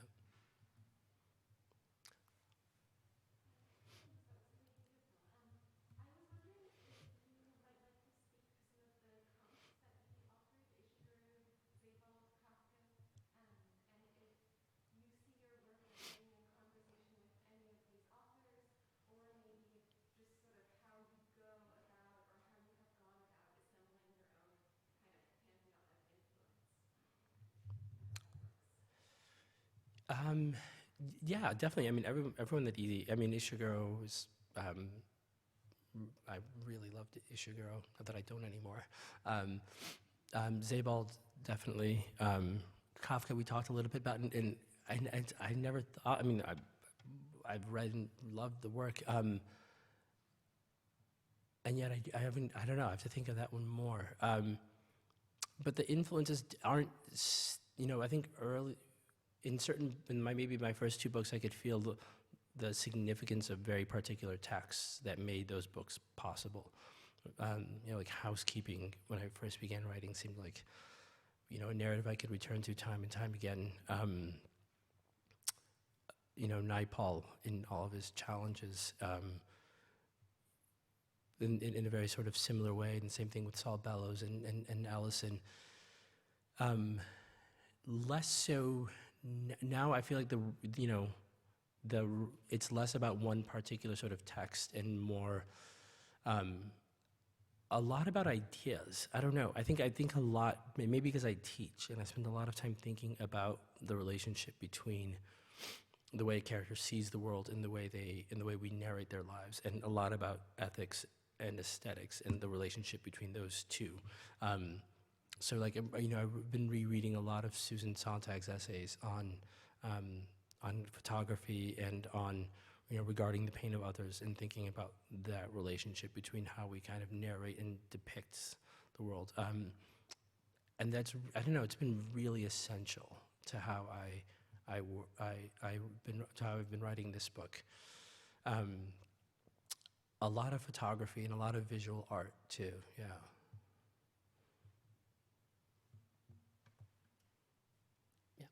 [SPEAKER 3] Yeah, definitely. I mean, everyone that Ishiguro was. I really loved Ishiguro. Not that I don't anymore. Sebald, definitely. Kafka, we talked a little bit about, and I never thought. I mean, I've read and loved the work, and yet I haven't. I don't know. I have to think of that one more. But the influences aren't. I think early. Maybe my first two books, I could feel the significance of very particular texts that made those books possible. Like Housekeeping, when I first began writing, seemed like, a narrative I could return to time and time again. Naipaul in all of his challenges, in a very sort of similar way, and same thing with Saul Bellows and Allison. Less so now. I feel like it's less about one particular sort of text and more a lot about ideas. I don't know. I think a lot, maybe because I teach, and I spend a lot of time thinking about the relationship between the way a character sees the world and the way we narrate their lives, and a lot about ethics and aesthetics and the relationship between those two. So like, I've been rereading a lot of Susan Sontag's essays on photography and on, regarding the pain of others, and thinking about that relationship between how we kind of narrate and depict the world. And that's, I don't know, it's been really essential to how I've been writing this book. A lot of photography and a lot of visual art too, yeah. Yeah.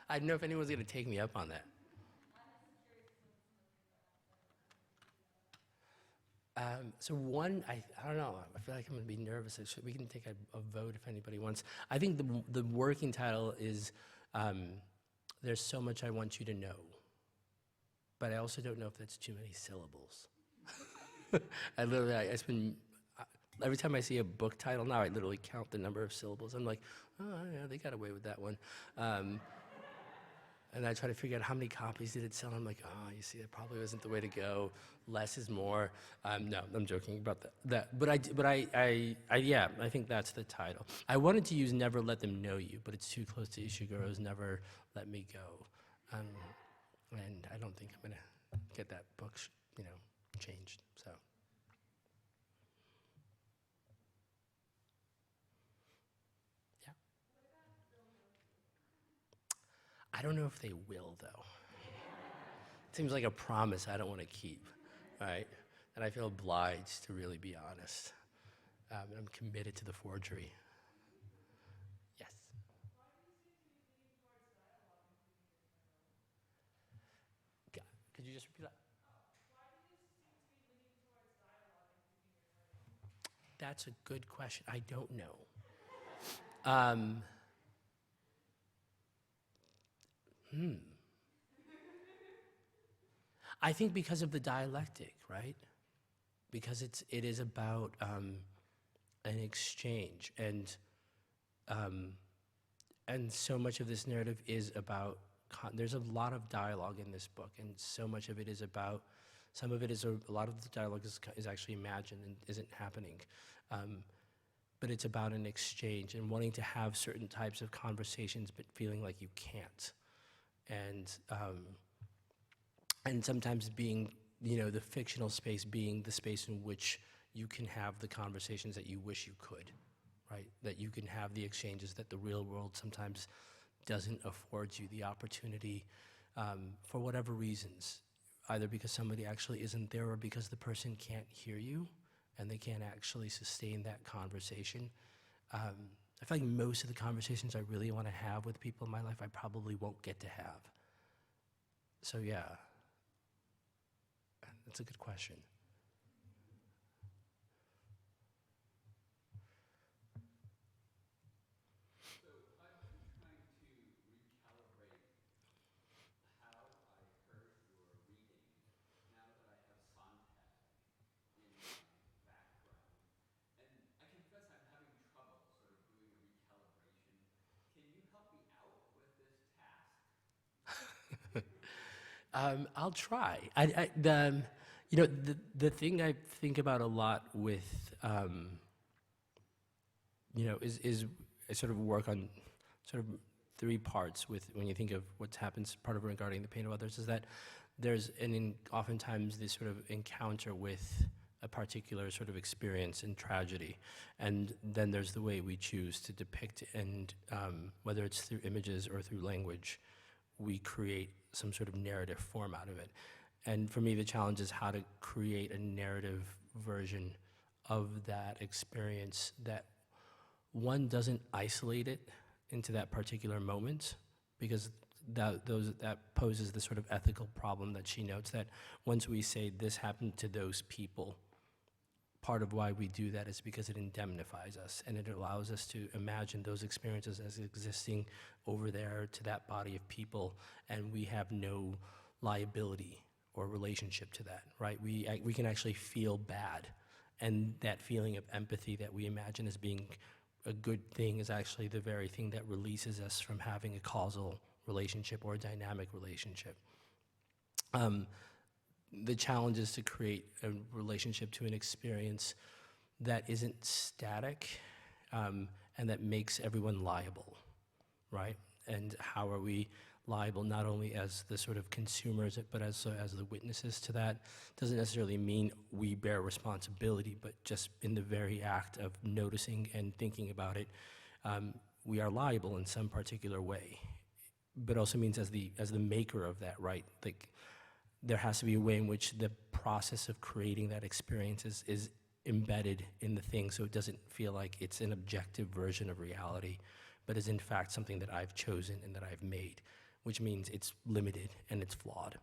[SPEAKER 3] I don't know if anyone's gonna take me up on that. So one, I don't know, I feel like I'm gonna be nervous. We can take a vote if anybody wants. I think the working title is, There's So Much I Want You to Know. But I also don't know if that's too many syllables. I spend, every time I see a book title now, I literally count the number of syllables. I'm like, oh yeah, they got away with that one. And I try to figure out how many copies did it sell. I'm like, oh, you see, that probably wasn't the way to go. Less is more. No, I'm joking about that. But yeah, I think that's the title. I wanted to use Never Let Them Know You, but it's too close to Ishiguro's Never Let Me Go. And I don't think I'm gonna get that book, changed, so. Yeah. I don't know if they will, though. It seems like a promise I don't want to keep, right? And I feel obliged to really be honest. And I'm committed to the forgery. Yes. Could you just repeat that? That's a good question. I don't know. I think because of the dialectic, right? Because it is about an exchange, and so much of this narrative is about. There's a lot of dialogue in this book, and so much of it is about. Some of it is a lot of the dialogue is actually imagined and isn't happening, but it's about an exchange and wanting to have certain types of conversations, but feeling like you can't, and sometimes being, the fictional space being the space in which you can have the conversations that you wish you could, right? That you can have the exchanges that the real world sometimes doesn't afford you the opportunity, for whatever reasons, either because somebody actually isn't there or because the person can't hear you and they can't actually sustain that conversation. I feel like most of the conversations I really want to have with people in my life, I probably won't get to have. So yeah. That's a good question.
[SPEAKER 4] So I've been trying to recalibrate how I heard your reading now that I have Sontag in my background. And I confess I'm having trouble sort of doing a recalibration. Can you help me out with this task?
[SPEAKER 3] I'll try. The thing I think about a lot with, is I sort of work on sort of three parts with when you think of what happens, part of regarding the pain of others, is that there's oftentimes this sort of encounter with a particular sort of experience and tragedy, and then there's the way we choose to depict, and whether it's through images or through language, we create some sort of narrative form out of it. And for me, the challenge is how to create a narrative version of that experience that one doesn't isolate it into that particular moment, because that poses the sort of ethical problem that she notes, that once we say this happened to those people, part of why we do that is because it indemnifies us and it allows us to imagine those experiences as existing over there to that body of people, and we have no liability or relationship to that, right? We can actually feel bad, and that feeling of empathy that we imagine as being a good thing is actually the very thing that releases us from having a causal relationship or a dynamic relationship. The challenge is to create a relationship to an experience that isn't static, and that makes everyone liable, right? And how are we liable not only as the sort of consumers, but as the witnesses to that? Doesn't necessarily mean we bear responsibility, but just in the very act of noticing and thinking about it, we are liable in some particular way. But also means as the maker of that, right? Like, there has to be a way in which the process of creating that experience is embedded in the thing, so it doesn't feel like it's an objective version of reality, but is in fact something that I've chosen and that I've made, which means it's limited and it's flawed.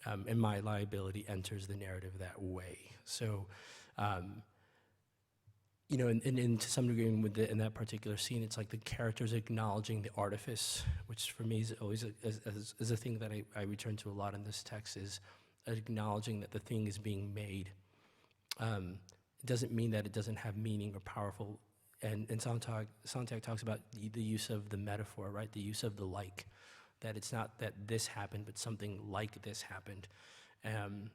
[SPEAKER 3] And my liability enters the narrative that way. So, you know, and to some degree in that particular scene, it's like the characters acknowledging the artifice, which for me is always is a thing that I return to a lot in this text, is acknowledging that the thing is being made. It doesn't mean that it doesn't have meaning or powerful. And Sontag talks about the use of the metaphor, right? The use of the like. That it's not that this happened, but something like this happened. And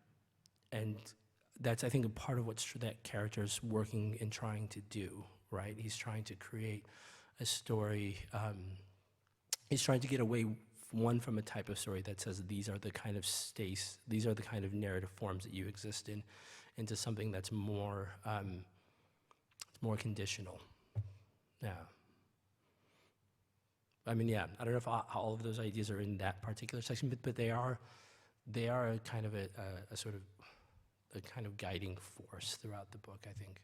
[SPEAKER 3] that's, I think, a part of what that character's working and trying to do, right? He's trying to create a story. He's trying to get away, one, from a type of story that says these are the kind of these are the kind of narrative forms that you exist in, into something that's more, more conditional. Yeah. I mean, yeah, I don't know if all of those ideas are in that particular section, but they are a kind of a sort of a kind of guiding force throughout the book, I think.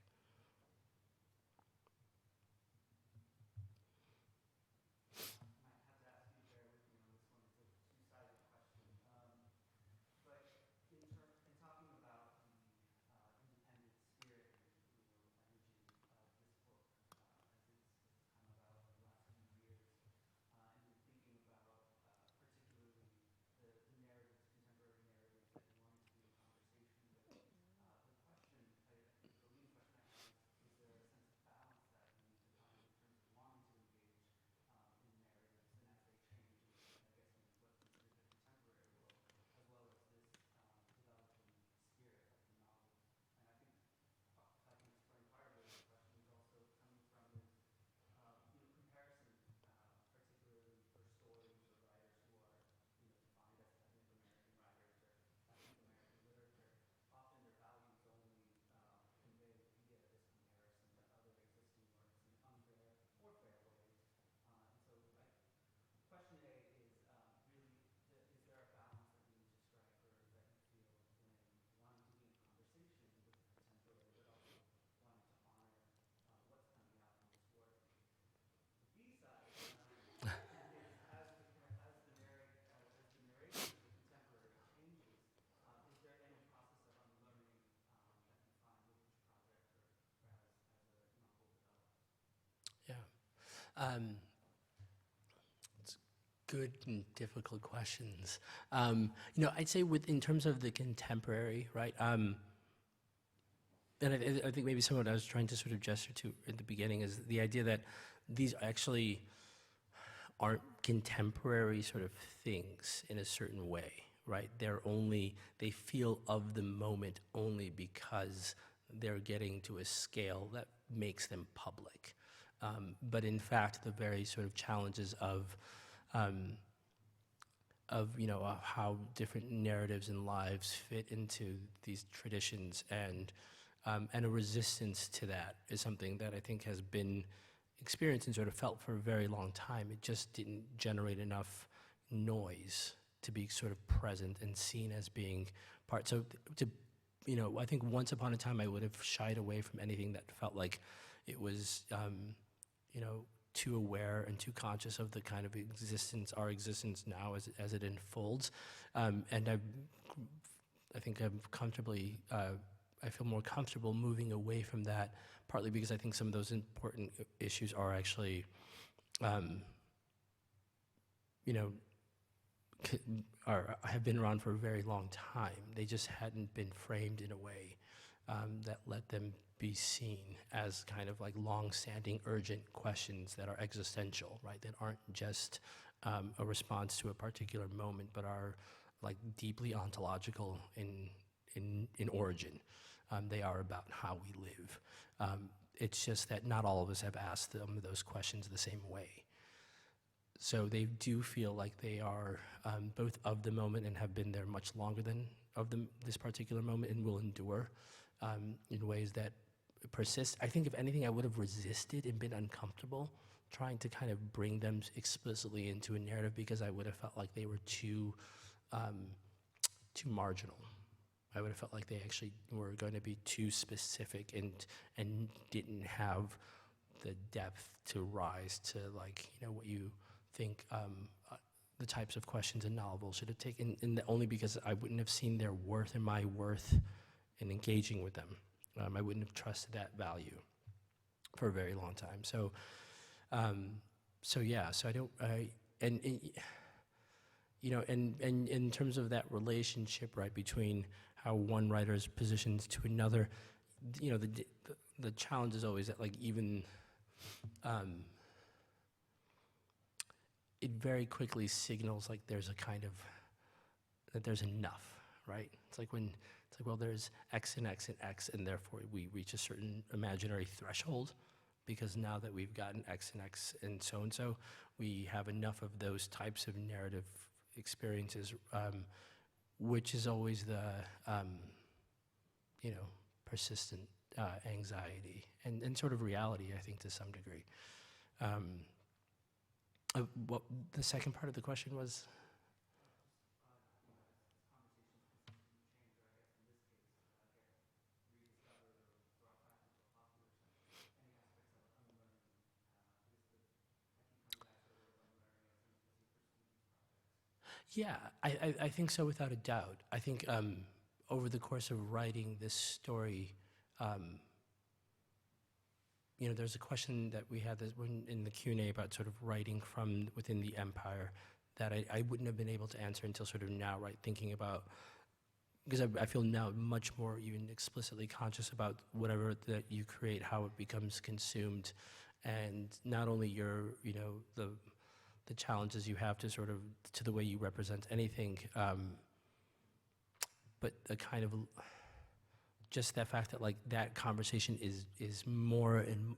[SPEAKER 3] It's good and difficult questions. You know, I'd say in terms of the contemporary, right? And I think maybe some of what I was trying to sort of gesture to at the beginning is the idea that these actually aren't contemporary sort of things in a certain way, right? They feel of the moment only because they're getting to a scale that makes them public. But in fact, the very sort of challenges of you know, how different narratives and lives fit into these traditions, and a resistance to that is something that I think has been experienced and sort of felt for a very long time. It just didn't generate enough noise to be sort of present and seen as being part. So you know, I think once upon a time I would have shied away from anything that felt like it was, you know, too aware and too conscious of the kind of our existence now as it unfolds. And I think I feel more comfortable moving away from that, partly because I think some of those important issues are actually, you know, have been around for a very long time. They just hadn't been framed in a way that let them be seen as kind of like long-standing, urgent questions that are existential, right? That aren't just a response to a particular moment, but are like deeply ontological in origin. They are about how we live. It's just that not all of us have asked them those questions the same way. So they do feel like they are both of the moment and have been there much longer than this particular moment, and will endure in ways that persist. I think if anything, I would have resisted and been uncomfortable trying to kind of bring them explicitly into a narrative, because I would have felt like they were too marginal. I would have felt like they actually were going to be too specific and didn't have the depth to rise to, like, you know, what you think the types of questions a novel should have taken, and only because I wouldn't have seen their worth and my worth in engaging with them. I wouldn't have trusted that value for a very long time. So you know, and in terms of that relationship, right, between how one writer is positioned to another, you know, the challenge is always that, like, even it very quickly signals like there's a kind of, that there's enough, right? It's like when, it's like, well, there's X and X and X, and therefore we reach a certain imaginary threshold, because now that we've gotten X and X and so, we have enough of those types of narrative experiences, which is always the, you know, persistent anxiety and sort of reality, I think, to some degree. What the second part of the question was? Yeah, I think so, without a doubt. I think over the course of writing this story, you know, there's a question that we had in the Q&A about sort of writing from within the empire that I wouldn't have been able to answer until sort of now, right, thinking about, because I feel now much more even explicitly conscious about whatever that you create, how it becomes consumed, and not only your, you know, the challenges you have to sort of, to the way you represent anything, but a kind of, just that fact that, like, that conversation is more, and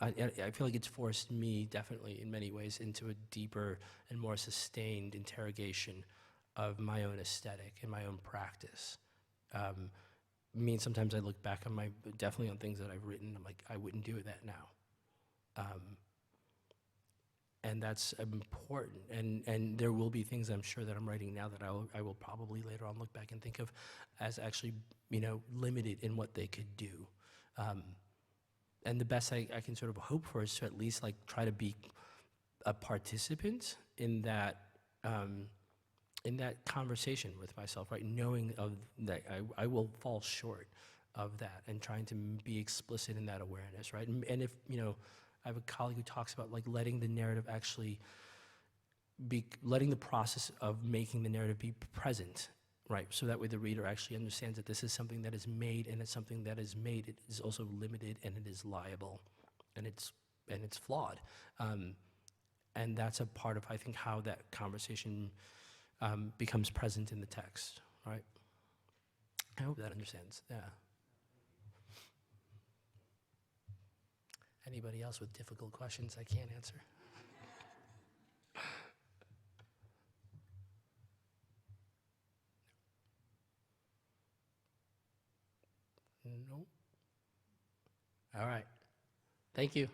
[SPEAKER 3] I feel like it's forced me definitely in many ways into a deeper and more sustained interrogation of my own aesthetic and my own practice. Means sometimes I look back on definitely on things that I've written, I'm like, I wouldn't do that now. And that's important, and there will be things I'm sure that I'm writing now that I will probably later on look back and think of as actually, you know, limited in what they could do. And the best I can sort of hope for is to at least, like, try to be a participant in that conversation with myself, right? Knowing that I will fall short of that, and trying to be explicit in that awareness, right? And if, you know, I have a colleague who talks about, like, letting the narrative actually be, letting the process of making the narrative be present, right? So that way the reader actually understands that this is something that is made, and it's something that is made. It is also limited, and it is liable, and it's flawed. And that's a part of, I think, how that conversation becomes present in the text, right? I hope that understands, yeah. Anybody else with difficult questions I can't answer? Nope. All right. Thank you.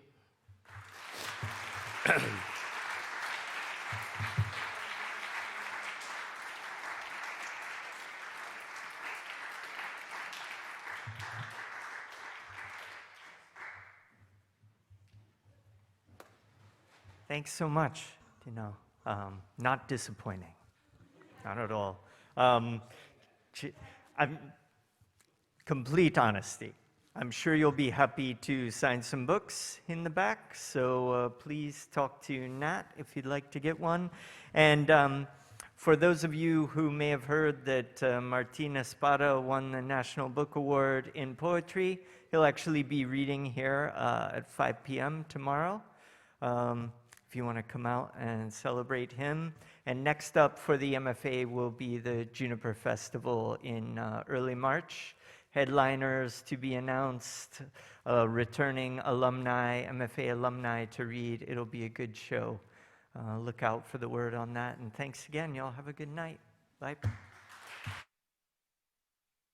[SPEAKER 1] Thanks so much, Dinaw. Not disappointing, not at all. I'm complete honesty. I'm sure you'll be happy to sign some books in the back, so please talk to Nat if you'd like to get one. And For those of you who may have heard that Martin Espada won the National Book Award in poetry, he'll actually be reading here at 5 p.m. tomorrow. If you want to come out and celebrate him. And next up for the MFA will be the Juniper Festival in early March. Headliners to be announced, returning alumni, MFA alumni to read. It'll be a good show. Look out for the word on that. And thanks again. Y'all have a good night. Bye.